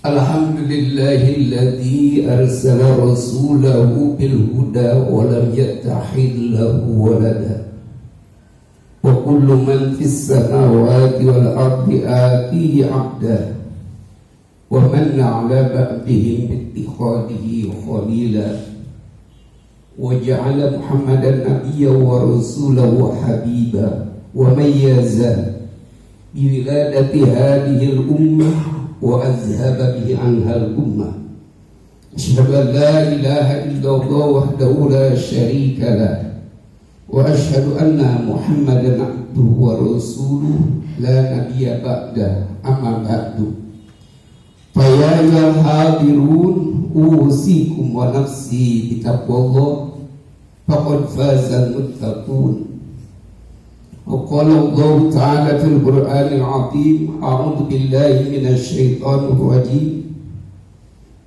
Alhamdulillahilladzi arsala rasulahu bil huda wa lam yattakhidh lahu walada wa kullu man fis samawati wal ardi atihi 'abda wa man 'ala ba'dihim bi ittikhadihi khalila wa ja'ala Muhammadan nabiyyan wa rasulan wa habiba wa mayyaza bi wiladati hadhihi al ummah wa azhaba bihi anha al-ummah. Asyhadu an la ilaha illallah wahdahu la syarika lah wa asyhadu anna Muhammadan abduhu wa rasuluhu la nabiyya ba'da amma ba'du. Fa ya ayyuhal hadirun usikum wa nafsi bi taqwallah faqad fazal muttaqun. وقال الله تعالى في القرآن العظيم أعوذ بالله من الشيطان الرجيم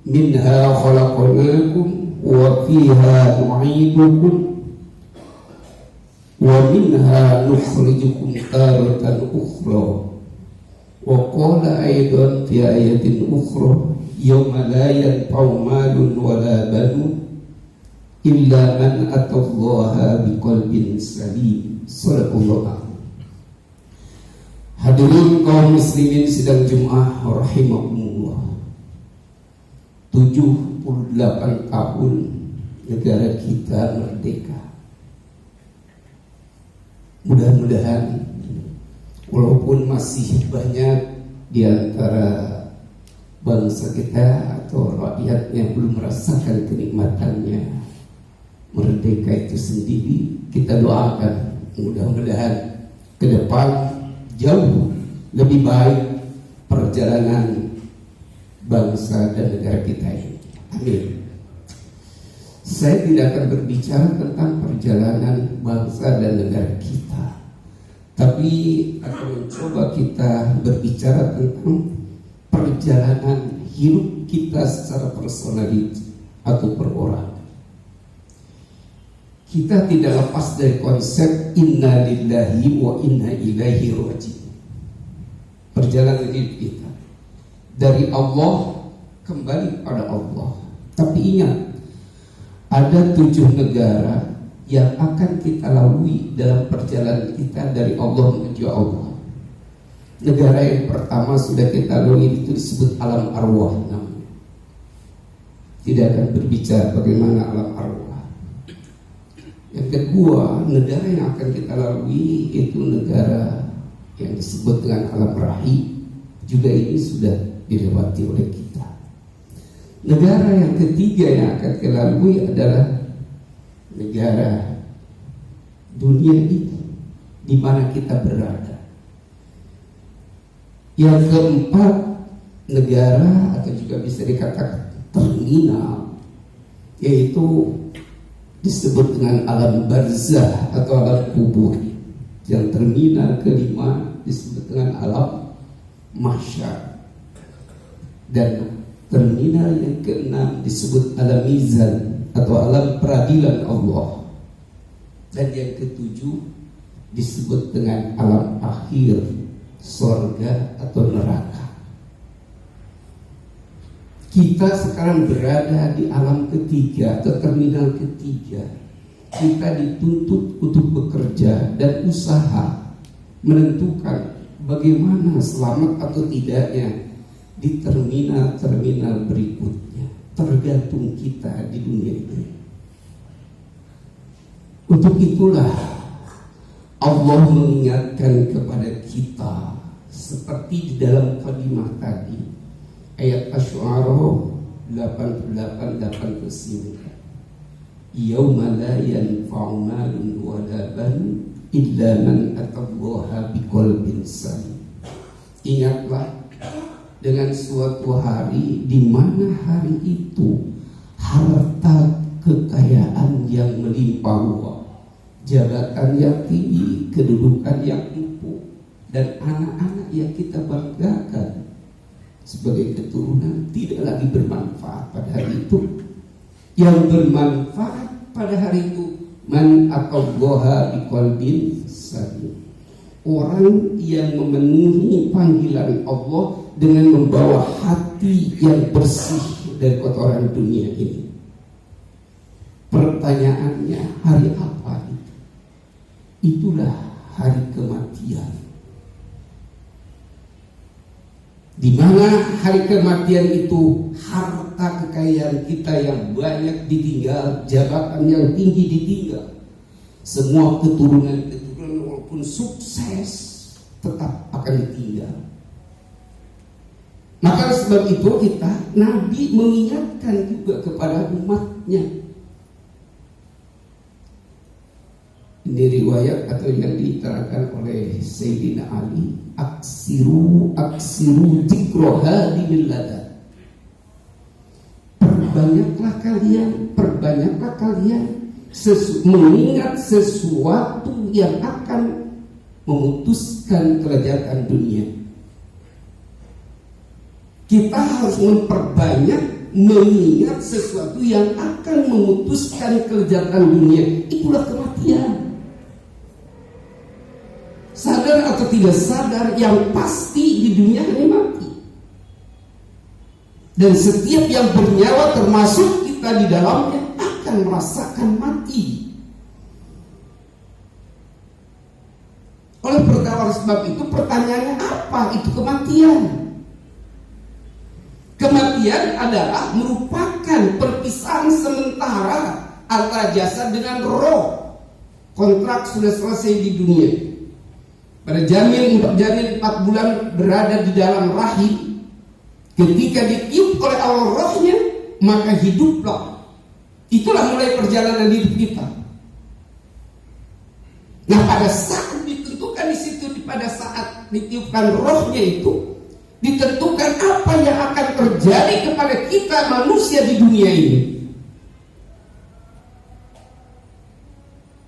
منها خلقناكم وفيها نعيدكم ومنها نخرجكم تارة أخرى وقال أيضا في آية أخرى يوم لا ينفع مال ولا بنون إلا من أتى الله بقلب سليم. Sadaqallah. Hadirin kaum muslimin sidang Jumat rahimakumullah. 78 tahun negara kita merdeka. Mudah-mudahan walaupun masih banyak di antara bangsa kita atau rakyat yang belum merasakan kenikmatannya merdeka itu sendiri, kita doakan mudah-mudahan ke depan jauh lebih baik perjalanan bangsa dan negara kita ini. Amin. Saya tidak akan berbicara tentang perjalanan bangsa dan negara kita, tapi akan mencoba kita berbicara tentang perjalanan hidup kita secara personal atau perorangan. Kita tidak lepas dari konsep inna lillahi wa inna ilaihi raji'un. Perjalanan hidup kita dari Allah kembali pada Allah. Tapi ingat, ada 7 negara yang akan kita lalui dalam perjalanan kita dari Allah menuju Allah. Negara yang pertama sudah kita lalui itu disebut alam arwah namanya. Tidak akan berbicara bagaimana alam arwah. Yang kedua, negara yang akan kita lalui itu negara yang disebut dengan alam rahim. Juga ini sudah dilewati oleh kita. Negara yang ketiga yang akan kita lalui adalah negara dunia ini, di mana kita berada. Yang keempat, negara atau juga bisa dikatakan terminal, yaitu disebut dengan alam barzah atau alam kubur. Yang terminal kelima disebut dengan alam mahsyar, dan terminal yang keenam disebut alam mizan atau alam peradilan Allah, dan yang ketujuh disebut dengan alam akhir, surga atau neraka. Kita sekarang berada di alam ketiga atau terminal ketiga. Kita dituntut untuk bekerja dan usaha menentukan bagaimana selamat atau tidaknya di terminal-terminal berikutnya. Tergantung kita di dunia ini. Untuk itulah Allah mengingatkan kepada kita seperti di dalam kalimat tadi, ayat Asy-Syu'ara 88-89. Yauma la yanfa'u malun wa la banun illa man atallaha biqalbin salim. Ingatlah dengan suatu hari di mana hari itu harta kekayaan yang melimpah ruah, jabatan yang tinggi, kedudukan yang empuk, dan anak-anak yang kita banggakan sebagai keturunan tidak lagi bermanfaat pada hari itu. Yang bermanfaat pada hari itu man atallaha biqalbin salim, orang yang memenuhi panggilan Allah dengan membawa hati yang bersih dari kotoran dunia ini. Pertanyaannya, hari apa itu? Itulah hari kematian. Di mana hari kematian itu harta kekayaan kita yang banyak ditinggal, jabatan yang tinggi ditinggal, semua keturunan walaupun sukses tetap akan ditinggal. Maka sebab itu Nabi mengingatkan juga kepada umatnya. Ini riwayat atau yang diterangkan oleh Sayyidina Ali, aksiru dzikra hadhil ladat. Perbanyaklah kalian mengingat sesuatu yang akan memutuskan kelezatan dunia. Kita harus memperbanyak mengingat sesuatu yang akan memutuskan kelezatan dunia. Itulah kematian. Sadar atau tidak sadar, yang pasti di dunia ini mati. Dan setiap yang bernyawa termasuk kita di dalamnya akan merasakan mati. Oleh sebab itu pertanyaannya, apa itu kematian? Kematian adalah merupakan perpisahan sementara antara jasad dengan roh. Kontrak sudah selesai di dunia. Pada janin 4 bulan berada di dalam rahim, ketika ditiup oleh Allah rohnya, maka hiduplah. Itulah mulai perjalanan hidup kita. Nah, pada saat ditentukan di situ, pada saat ditiupkan rohnya itu, ditentukan apa yang akan terjadi kepada kita manusia di dunia ini.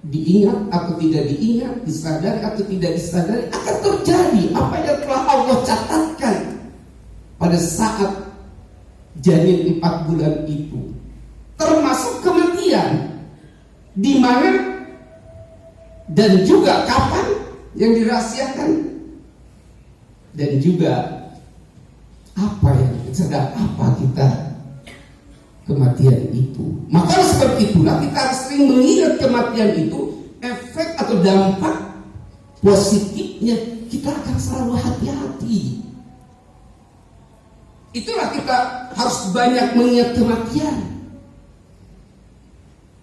Diingat atau tidak diingat, disadari atau tidak disadari, akan terjadi apa yang telah Allah catatkan pada saat janin 4 bulan itu, termasuk kematian, di mana dan juga kapan yang dirahasiakan, dan juga apa yang sedang apa kita kematian itu. Maka seperti itulah kita harus sering mengingat kematian itu, efek atau dampak positifnya kita akan selalu hati-hati. Itulah kita harus banyak mengingat kematian.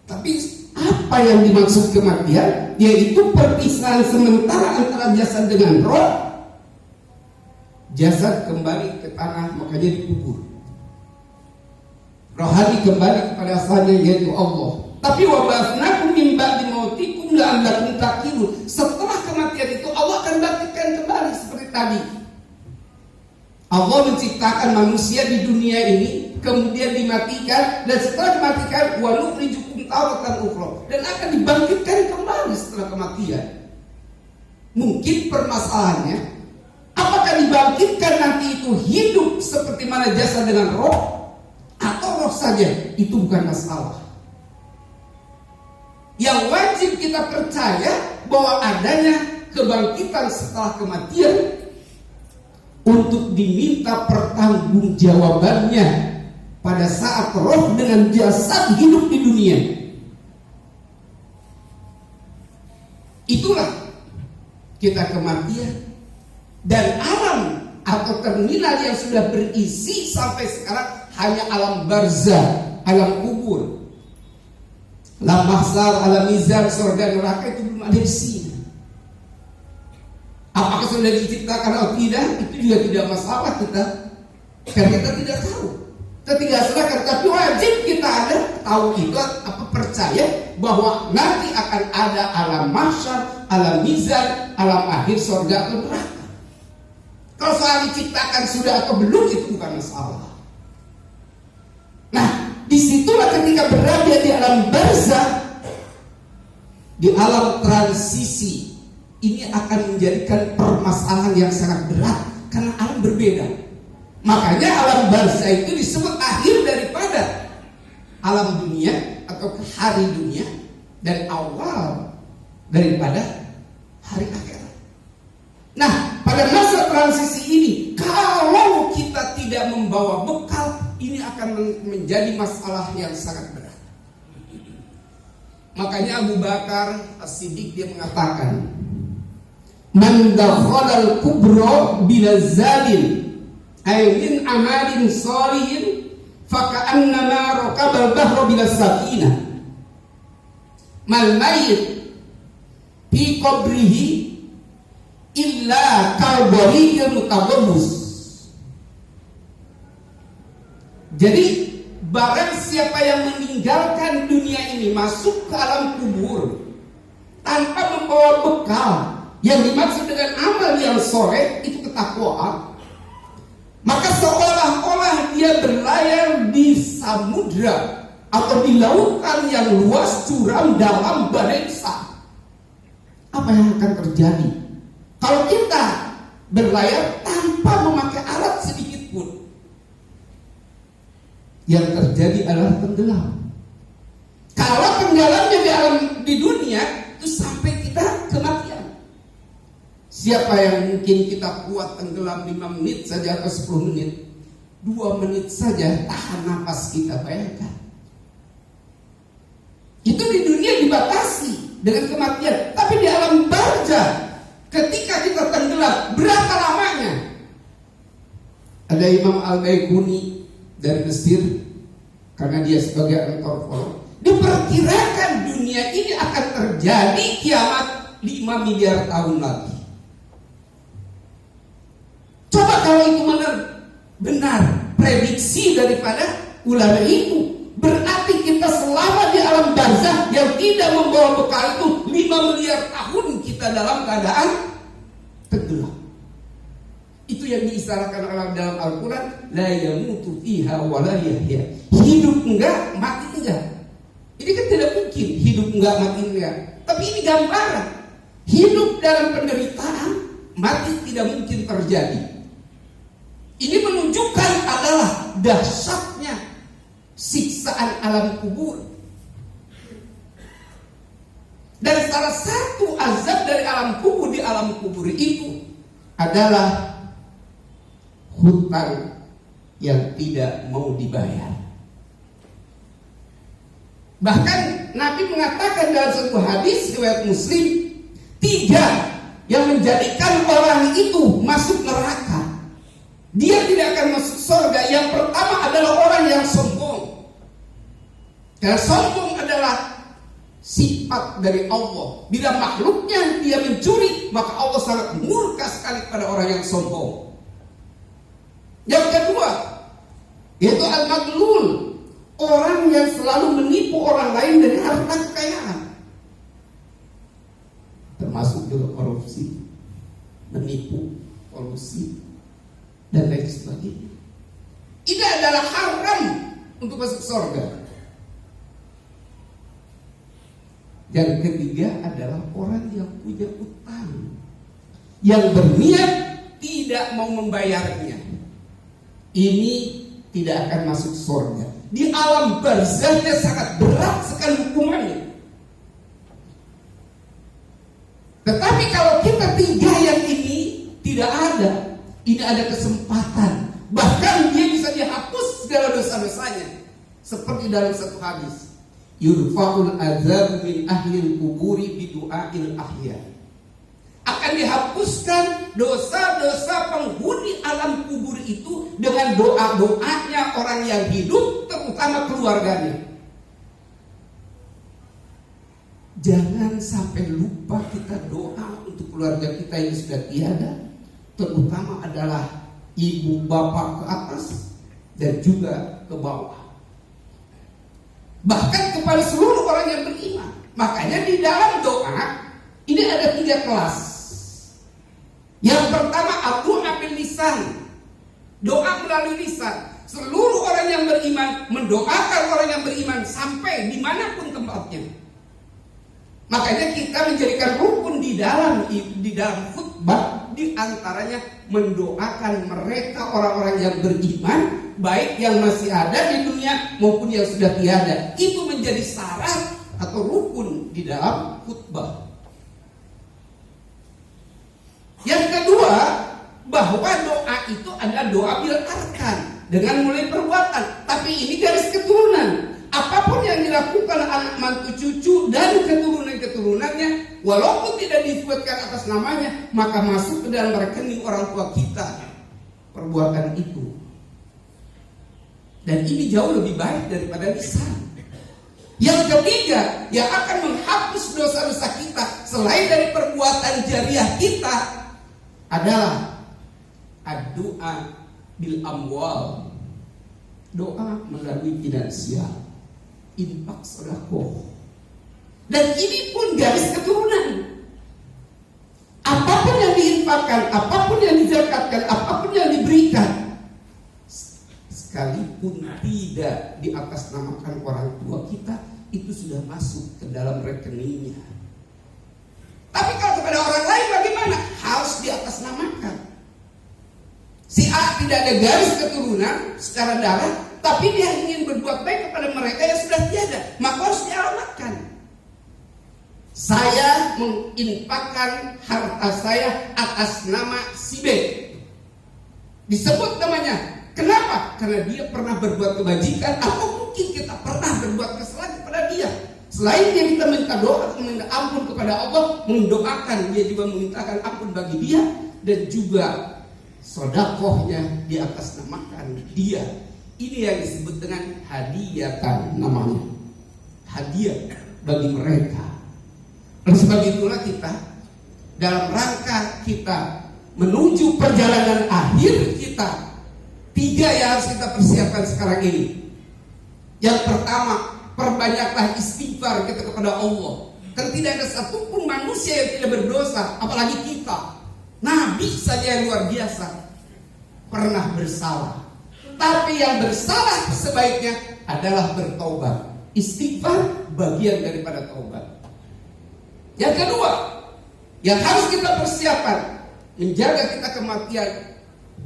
Tapi apa yang dimaksud kematian? Yaitu perpisahan sementara antara jasad dengan roh. Jasad kembali ke tanah, makanya dikubur. Rohani kembali kepada asalnya, yaitu Allah. Tapi wabasnakum min ba'di mautikum la'allakum taqilun. Setelah kematian itu Allah akan bangkitkan kembali seperti tadi. Allah menciptakan manusia di dunia ini, kemudian dimatikan, dan setelah dimatikan wa nukhrijukum taratan ukhra, dan akan dibangkitkan kembali setelah kematian. Mungkin permasalahannya, apakah dibangkitkan nanti itu hidup seperti mana jasad dengan roh, atau roh saja? Itu bukan masalah. Yang wajib kita percaya bahwa adanya kebangkitan setelah kematian untuk diminta pertanggungjawabannya pada saat roh dengan jasad hidup di dunia. Itulah kita kematian. Dan alam atau terminal yang sudah berisi sampai sekarang hanya alam barzah, alam kubur. Alam mahsyar, alam mizan, surga neraka itu belum ada di sini. Apakah sudah diciptakan atau tidak, itu juga tidak masalah kita, karena kita tidak tahu. Kita tidak serahkan, tapi wajib kita ada tahu itu, apa percaya bahwa nanti akan ada alam mahsyar, alam mizan, alam akhir, surga atau neraka. Kalau soal diciptakan sudah atau belum, itu bukan masalah. Nah, disitulah ketika berada di alam barzah, di alam transisi, ini akan menjadikan permasalahan yang sangat berat karena alam berbeda. Makanya alam barzah itu disebut akhir daripada alam dunia atau hari dunia, dan awal daripada hari akhirat. Nah, pada masa transisi ini, kalau kita tidak membawa bekal, ini akan menjadi masalah yang sangat berat. Makanya Abu Bakar As-Siddiq dia mengatakan, "Man dakhalal kubra bila zalin ay min amalin shalihin faka'annama raqabal bahra bila sakinah. Mal mayyit fi qabrihi illa kalbariil mutaghabbus." Jadi barang siapa yang meninggalkan dunia ini masuk ke alam kubur tanpa membawa bekal, yang dimaksud dengan amal yang soleh itu ketakwaan, maka seolah-olah dia berlayar di samudra atau di lautan yang luas curam dalam badai besar. Apa yang akan terjadi kalau kita berlayar tanpa memakai alat sedikit pun? Yang terjadi adalah tenggelam. Kalau tenggelamnya di dunia itu sampai kita kematian. Siapa yang mungkin kita kuat tenggelam 5 menit saja atau 10 menit, 2 menit saja tahan napas kita, bayangkan. Itu di dunia dibatasi dengan kematian. Tapi di alam barzakh, ketika kita tenggelam, berapa lamanya? Ada Imam Al-Baiquni dari Mesir, karena dia sebagai antropolog, diperkirakan dunia ini akan terjadi kiamat 5 miliar tahun lagi. Coba kalau itu benar prediksi daripada ulama itu, berarti kita selama di alam barzakh yang tidak membawa bekal itu 5 miliar tahun kita dalam keadaan tenggelam. Itu yang diistilahkan Allah dalam Al-Quran, la yamutu fiha wa la yahya. Hidup enggak, mati enggak. Ini kan tidak mungkin hidup enggak, mati enggak. Tapi ini gambaran. Hidup dalam penderitaan, mati tidak mungkin terjadi. Ini menunjukkan adalah dahsyatnya siksaan alam kubur. Dan salah satu azab dari alam kubur di alam kubur itu adalah hutang yang tidak mau dibayar. Bahkan Nabi mengatakan dalam satu hadis riwayat Muslim, 3 yang menjadikan orang itu masuk neraka, dia tidak akan masuk surga. Yang pertama adalah orang yang sombong. Karena sombong adalah sifat dari Allah. Bila makhluknya dia mencuri, maka Allah sangat murka sekali pada orang yang sombong. Yang kedua, yaitu al-maghlul, orang yang selalu menipu orang lain dari harta kekayaan, termasuk juga korupsi, menipu, kolusi, dan lain sebagainya. Ini adalah haram untuk masuk surga. Yang ketiga adalah orang yang punya utang, yang berniat tidak mau membayarnya. Ini tidak akan masuk surga. Di alam barzakhnya sangat berat sekali hukumannya. Tetapi kalau kita 3 yang ini tidak ada, ini ada kesempatan. Bahkan dia bisa dihapus segala dosa-dosanya. Seperti dalam satu hadis, yurfa'ul azab min ahlil kuburi bidu'ail ahya. Akan dihapuskan dosa-dosa penghuni alam kubur itu dengan doa-doanya orang yang hidup, terutama keluarganya. Jangan sampai lupa kita doa untuk keluarga kita yang sudah tiada, terutama adalah ibu bapak ke atas dan juga ke bawah. Bahkan kepada seluruh orang yang beriman. Makanya di dalam doa ini ada 3 kelas. Yang pertama, doa bil lisan, doa melalui lisan. Seluruh orang yang beriman mendoakan orang yang beriman sampai dimanapun tempatnya. Makanya kita menjadikan rukun di dalam khutbah, di antaranya mendoakan mereka orang-orang yang beriman, baik yang masih ada di dunia maupun yang sudah tiada. Itu menjadi syarat atau rukun di dalam khutbah. Yang kedua itu ada doa bil arkan dengan mulai perbuatan, tapi ini garis keturunan. Apapun yang dilakukan anak mantu cucu dan keturunan-keturunannya, walaupun tidak disebutkan atas namanya, maka masuk ke dalam rekening orang tua kita perbuatan itu. Dan ini jauh lebih baik daripada lisan. Yang ketiga, yang akan menghapus dosa-dosa kita selain dari perbuatan jariah kita adalah doa bil amwal, doa melalui finansial, infak sedekah. Dan ini pun garis keturunan. Apapun yang diinfakkan, apapun yang dizakatkan, apapun yang diberikan, sekalipun tidak diatasnamakan orang tua kita, itu sudah masuk ke dalam rekeningnya. Tapi kalau kepada orang lain bagaimana? Harus diatasnamakan. Si A tidak ada garis keturunan secara darah, tapi dia ingin berbuat baik kepada mereka yang sudah tiada, maka harus dialamatkan. Saya menginfakkan harta saya atas nama si B. Disebut namanya. Kenapa? Karena dia pernah berbuat kebajikan, atau mungkin kita pernah berbuat kesalahan kepada dia. Selain dia kita minta doa, meminta ampun kepada Allah, mendoakan, dia juga memintakan ampun bagi dia, dan juga sodakohnya di atas namakan dia. Ini yang disebut dengan hadiahkan namanya. Hadiah bagi mereka. Oleh sebab itulah kita dalam rangka kita menuju perjalanan akhir kita, 3 yang harus kita persiapkan sekarang ini. Yang pertama, perbanyaklah istighfar kita kepada Allah. Karena tidak ada satupun manusia yang tidak berdosa, apalagi kita. Nabi saja yang luar biasa pernah bersalah. Tapi yang bersalah sebaiknya adalah bertobat. Istighfar bagian daripada taubat. Yang kedua, yang harus kita persiapkan menjaga kita kematian,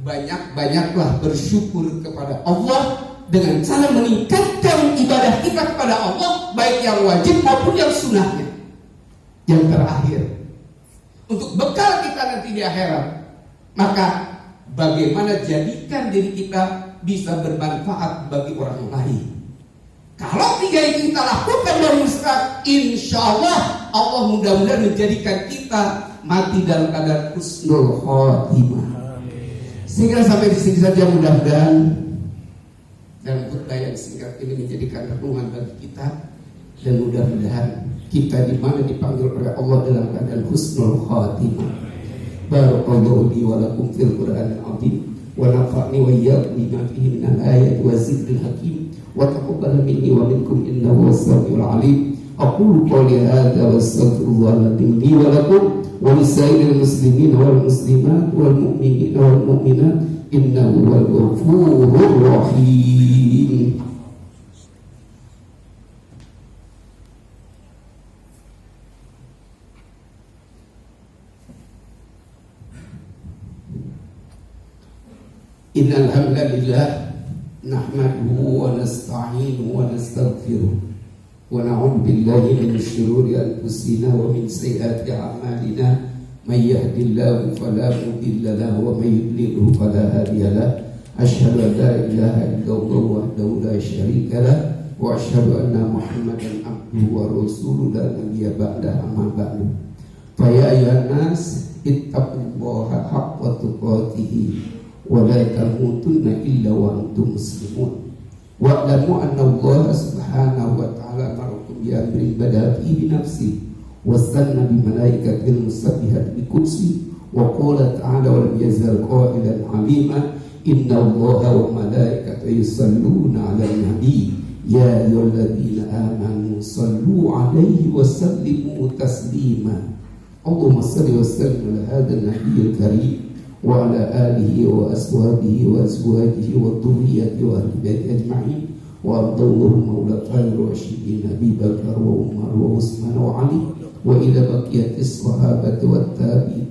banyak-banyaklah bersyukur kepada Allah dengan cara meningkatkan ibadah kita kepada Allah, baik yang wajib maupun yang sunnahnya. Yang terakhir, untuk bekal kita nanti di akhirat, maka bagaimana jadikan diri kita bisa bermanfaat bagi orang lain. Kalau 3 yang kita lakukan dari Ustaz, insya Allah mudah-mudahan menjadikan kita mati dalam keadaan husnul khotimah. Sehingga sampai di sini saja, mudah-mudahan dalam khutbah yang singkat ini menjadikan renungan bagi kita, dan mudah-mudahan kita di mana dipanggil oleh Allah dalam keadaan husnul khatimah. Barakallahu li wa lakum fil Qur'anil azim wa nafa'ni wa iyyakum bima fihi minal ayati wa zikril hakim wa taqabbal minni wa minkum innahu was-sami'ul 'alim. Aqulu qawli hadza wa astaghfirullah li wa lakum wa lisa'iril muslimin wal muslimat wal mu'minin wal mu'minat innahu huwal ghafurur rahim. Innal hamdalillah nahmaduhu wa nasta'inuhu wa nastaghfiruh wa na'udzu billahi min shururi anfusina wa min sayyiati a'malina. Man yahdihillahu fala mudilla lahu wa man yudlilhu fala hadiya lahu. Asyhadu an la ilaha illallah wahdahu la syarika lahu wa asyhadu anna Muhammadan abduhu wa rasuluhu la nabiyya ba'dahu amma ba'du. Fa ya ayyuhan nas ittaqullaha haqqa tuqatih wa la tamutunna illa wa antum muslimun. Wa'lamu anna Allah subhanahu wa ta'ala amarakum bi amrin bada'a fihi bi nafsihi wasanna bi malaikatil musabbihat bi qudsi wa qala ta'ala wa lam yazal qailan 'alima inna Allaha wa malaikatahu yusalluna 'alan nabi ya ayyuhalladzina amanu sallu 'alaihi wa sallimu taslima. Allahumma shalli wa sallim ala hadzal nabiyil karim wa ala alihi wa ashabihi wa azwajihi wa dhurriyyatihi wa ahli baiti ajma'in wa ardallahu mawla khairil rasyidin Abi Bakar wa Umar wa Utsman wa Ali wa ila baqiyatis sahabati wat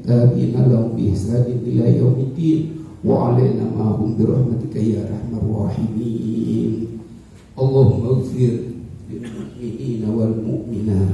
tabi'in lahum bi ihsanin ila yaumiddin wa alaina ma'hum bi rahmatika ya arhamar rahimin. Allahumma ighfir lil mu'minina wal mu'minat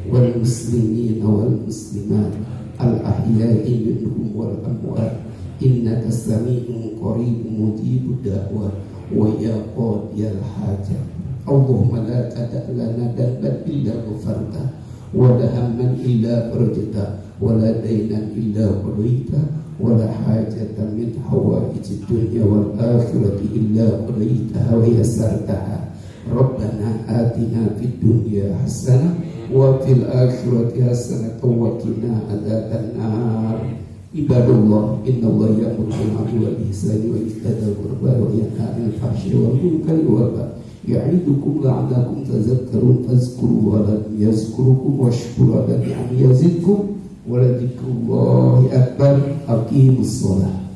wal muslimina wal muslimat al-ahya'i minhum wal amwat innaka sami'un qaribun mujibud da'wah wa ya qadiyal hajat. Allahumma la tada' lana dhanban illa ghafarta wa la hamman illa farajta wa la daynan illa qadaita wa la hajatan min hawaijid dunya wal akhirati illa qadaitaha wa yassartaha. Rabbana atina fid dunya hasanah wa fil akhirati hasanah wa qina adzabannar. Ibadallah, innallaha ya'muru bil 'adli wal ihsani wa ita'i dzil qurba wa yanha 'anil fahsya'i wal munkari wal baghi ya'idukum la'allakum tadhakkarun. Fadhkurullaha yazkurukum washkuru ala ni'amihi yazidkum wa la dzikrullahi akbar. Aqimus shalah.